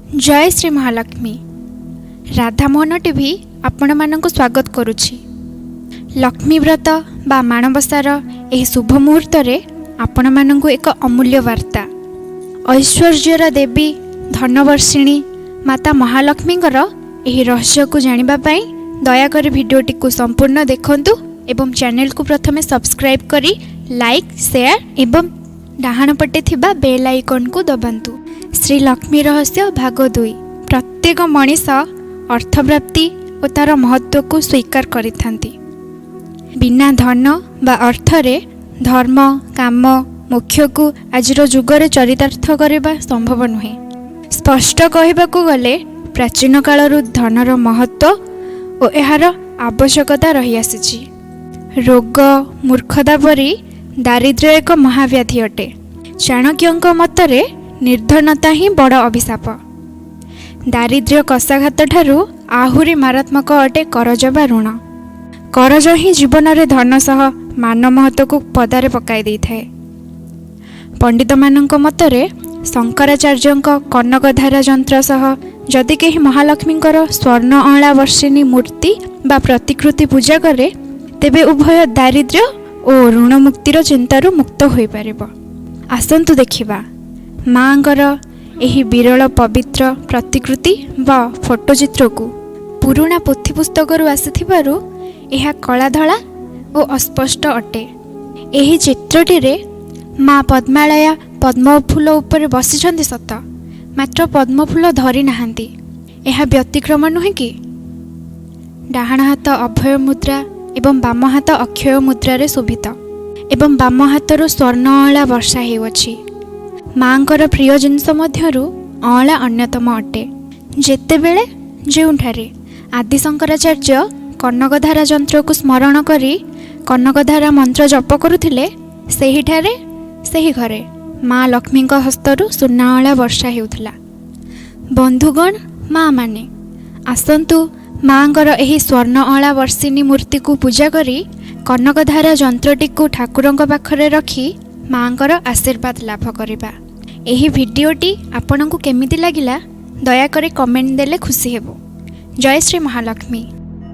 जय श्री महालक्ष्मी। राधामोहन टीवी आपण मानक स्वागत करुछि। लक्ष्मी व्रत बा माणबसार एही शुभ मुहूर्त रे आपण मानक एक अमूल्य वार्ता। ऐश्वर्यर देवी धनवर्षिणी माता महालक्ष्मींकर एही रहस्य को जानिबा पई दयाकर भिडियोटी को संपूर्ण देखंतु एवं चैनल को प्रथमे सब्सक्राइब करी लाइक शेयर एवं डाहाण पटे थिबा बेल आइकन को दबांतु। श्री लक्ष्मी रहस्य भाग 2। प्रत्येक मनीष अर्थप्राप्ति और तार महत्व को स्वीकार करिथांती। बिना धन बा अर्थरे धर्म काम मोक्ष को आजिर जुगरे चरितार्थ करबा संभव नुहे। स्पष्ट कहबाकू गले प्राचीन कालरू धनर महत्व और एहार आवश्यकता रही आसीछि। रोग मूर्खता परी दारिद्र्य एक महाव्याधि अटे। चाणक्यंक मतरे निर्धनता ही बड़ अभिशाप। दारिद्र्य कषाघात ठारू आहुरी मारात्मक अटे करज बा ऋण। करज ही जीवन रे धन सह मान महत्व को पदारे पकाई देई थाए। पंडित मानक मतरे शंकराचार्यंक कनकधारा जंत्र सह जदि केही महालक्ष्मींकर स्वर्ण अला वर्षिणी मूर्ति बा प्रतिकृति पूजा करे तेबे उभय दारिद्र्य और ऋण मुक्तिर चिंतारू मुक्त होई परिबो। आसंतु देखिबा माँगर एही विरल पवित्र प्रतिकृति व फोटोचित्र को पुराणा पोथी पुस्तकरू आसीथिबारु एहा कला धला और अस्पष्ट अटे। एही चित्रटी रे माँ पद्मालया पद्मफूल उपर बसिछन्ति सत, मात्र पद्मफूल धरी नाहांती। एहा व्यतिक्रम नुहे कि? डाहाण हाथ अभय मुद्रा एवं बाम हाथ अक्षय मुद्रा रे शोभित एवं बाम हाथरू स्वर्ण अला वर्षा हेउछि। माँकर प्रिय जिनस मध्यरु अला अन्यतम अटे। जेतेबेले जेउठारे आदि शंकराचार्य कनकधारा जंत्र को स्मरण करी कनकधारा मंत्र जप करुथिले सेहिठारे सेही घरे माँ लक्ष्मी हस्तरू सुना अला वर्षा हेउथला। बंधुगण माँ माने आसंतु माँकर एही स्वर्ण अला वर्षिणी मूर्ति को पूजा करी कनकधारा जंत्रटी को ठाकुरंक पाखरे रखी माँकर आशीर्वाद लाभ करिबा। एही भिडियोटी आपनकु केमिति लागिला दया करे कमेंट देले खुशी हेबो। जय श्री महालक्ष्मी।